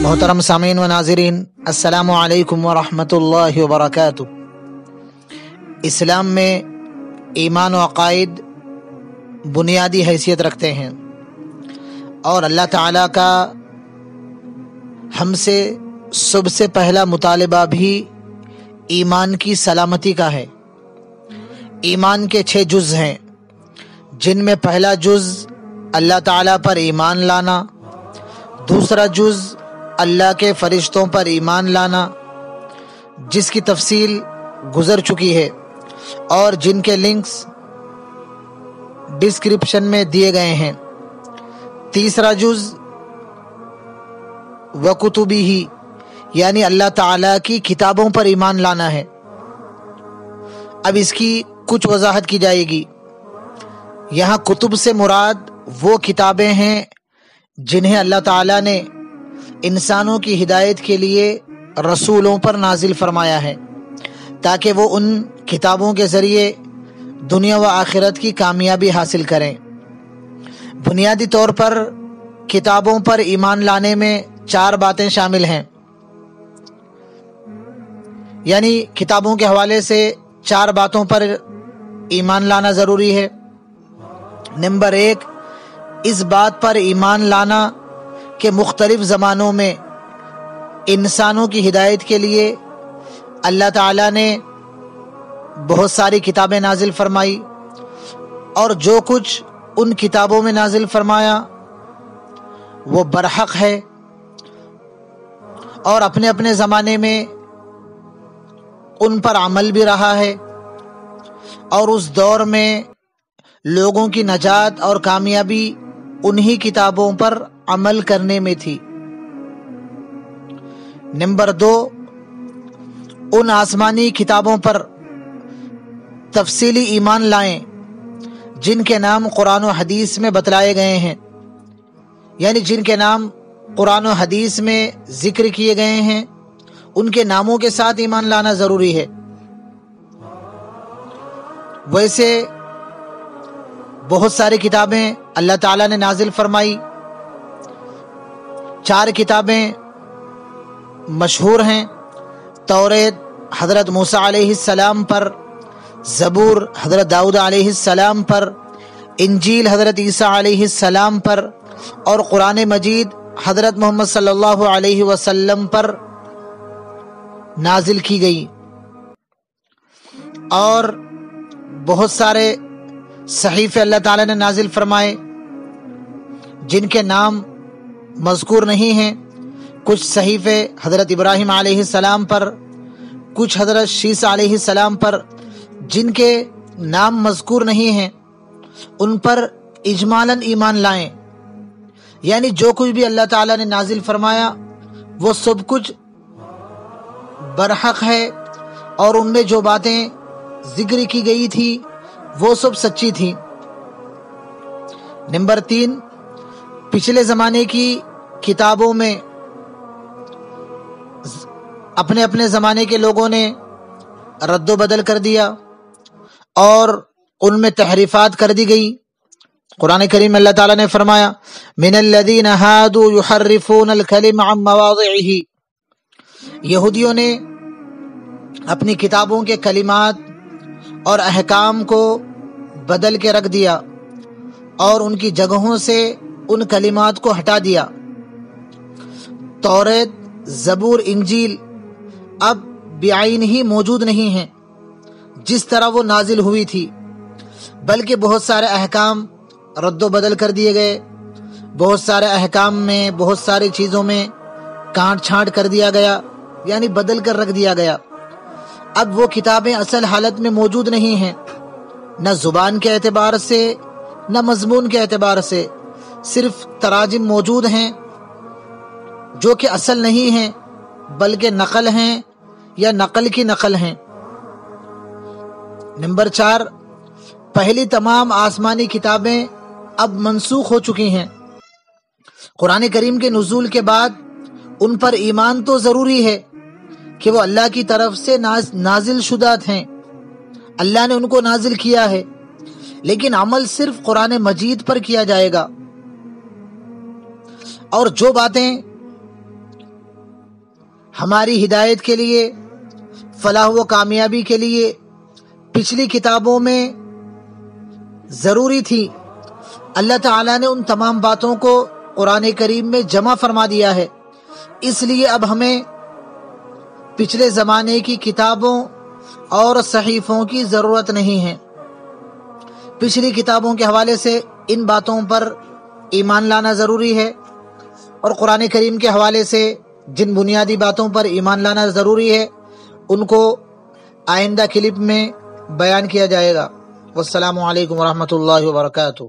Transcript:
محترم سامعین و ناظرین، السلام علیکم ورحمۃ اللہ وبرکاتہ۔ اسلام میں ایمان و عقائد بنیادی حیثیت رکھتے ہیں، اور اللہ تعالیٰ کا ہم سے سب سے پہلا مطالبہ بھی ایمان کی سلامتی کا ہے۔ ایمان کے 6 جز ہیں، جن میں پہلا جز اللہ تعالیٰ پر ایمان لانا، دوسرا جز اللہ کے فرشتوں پر ایمان لانا، جس کی تفصیل گزر چکی ہے اور جن کے لنکس ڈسکرپشن میں دیے گئے ہیں۔ تیسرا جز وکتبہ، یعنی اللہ تعالیٰ کی کتابوں پر ایمان لانا ہے۔ اب اس کی کچھ وضاحت کی جائے گی۔ یہاں کتب سے مراد وہ کتابیں ہیں جنہیں اللہ تعالیٰ نے انسانوں کی ہدایت کے لیے رسولوں پر نازل فرمایا ہے، تاکہ وہ ان کتابوں کے ذریعے دنیا و آخرت کی کامیابی حاصل کریں۔ بنیادی طور پر کتابوں پر ایمان لانے میں 4 باتیں شامل ہیں، یعنی کتابوں کے حوالے سے 4 باتوں پر ایمان لانا ضروری ہے۔ نمبر 1، اس بات پر ایمان لانا کہ مختلف زمانوں میں انسانوں کی ہدایت کے لیے اللہ تعالیٰ نے بہت ساری کتابیں نازل فرمائی، اور جو کچھ ان کتابوں میں نازل فرمایا وہ برحق ہے، اور اپنے اپنے زمانے میں ان پر عمل بھی رہا ہے، اور اس دور میں لوگوں کی نجات اور کامیابی انہی کتابوں پر عمل کرنے میں تھی۔ نمبر 2، ان آسمانی کتابوں پر تفصیلی ایمان لائیں جن کے نام قرآن و حدیث میں بتلائے گئے ہیں، یعنی جن کے نام قرآن و حدیث میں ذکر کیے گئے ہیں ان کے ناموں کے ساتھ ایمان لانا ضروری ہے۔ ویسے بہت ساری کتابیں اللہ تعالیٰ نے نازل فرمائی۔ 4 کتابیں مشہور ہیں: توریت حضرت موسیٰ علیہ السلام پر، زبور حضرت داؤد علیہ السلام پر، انجیل حضرت عیسیٰ علیہ السلام پر، اور قرآن مجید حضرت محمد صلی اللہ علیہ وسلم پر نازل کی گئی۔ اور بہت سارے صحیفے اللہ تعالیٰ نے نازل فرمائے جن کے نام مذکور نہیں ہیں۔ کچھ صحیفے حضرت ابراہیم علیہ السلام پر، کچھ حضرت شیس علیہ السلام پر، جن کے نام مذکور نہیں ہیں ان پر اجمالاً ایمان لائیں، یعنی جو کچھ بھی اللہ تعالیٰ نے نازل فرمایا وہ سب کچھ برحق ہے، اور ان میں جو باتیں ذکر کی گئی تھی وہ سب سچی تھی۔ نمبر 3، پچھلے زمانے کی کتابوں میں اپنے اپنے زمانے کے لوگوں نے رد و بدل کر دیا اور ان میں تحریفات کر دی گئی۔ قرآن کریم میں اللہ تعالیٰ نے فرمایا: من الذین ہادوا یحرفون الکلم عن مواضعہ، یہودیوں نے اپنی کتابوں کے کلمات اور احکام کو بدل کے رکھ دیا اور ان کی جگہوں سے ان کلمات کو ہٹا دیا۔ توریت، زبور، انجیل اب بعین ہی موجود نہیں ہیں جس طرح وہ نازل ہوئی تھی، بلکہ بہت سارے احکام رد و بدل کر دیے گئے، بہت سارے احکام میں، بہت ساری چیزوں میں کاٹ چھانٹ کر دیا گیا، یعنی بدل کر رکھ دیا گیا۔ اب وہ کتابیں اصل حالت میں موجود نہیں ہیں، نہ زبان کے اعتبار سے نہ مضمون کے اعتبار سے، صرف تراجم موجود ہیں جو کہ اصل نہیں ہیں بلکہ نقل ہیں یا نقل کی نقل ہیں۔ نمبر 4، پہلی تمام آسمانی کتابیں اب منسوخ ہو چکی ہیں۔ قرآن کریم کے نزول کے بعد ان پر ایمان تو ضروری ہے کہ وہ اللہ کی طرف سے نازل شدہ ہیں، اللہ نے ان کو نازل کیا ہے، لیکن عمل صرف قرآن مجید پر کیا جائے گا، اور جو باتیں ہماری ہدایت کے لیے، فلاح و کامیابی کے لیے پچھلی کتابوں میں ضروری تھی، اللہ تعالیٰ نے ان تمام باتوں کو قرآن کریم میں جمع فرما دیا ہے۔ اس لیے اب ہمیں پچھلے زمانے کی کتابوں اور صحیفوں کی ضرورت نہیں ہے۔ پچھلی کتابوں کے حوالے سے ان باتوں پر ایمان لانا ضروری ہے، اور قرآن کریم کے حوالے سے جن بنیادی باتوں پر ایمان لانا ضروری ہے ان کو آئندہ کلپ میں بیان کیا جائے گا۔ والسلام علیکم ورحمۃ اللہ وبرکاتہ۔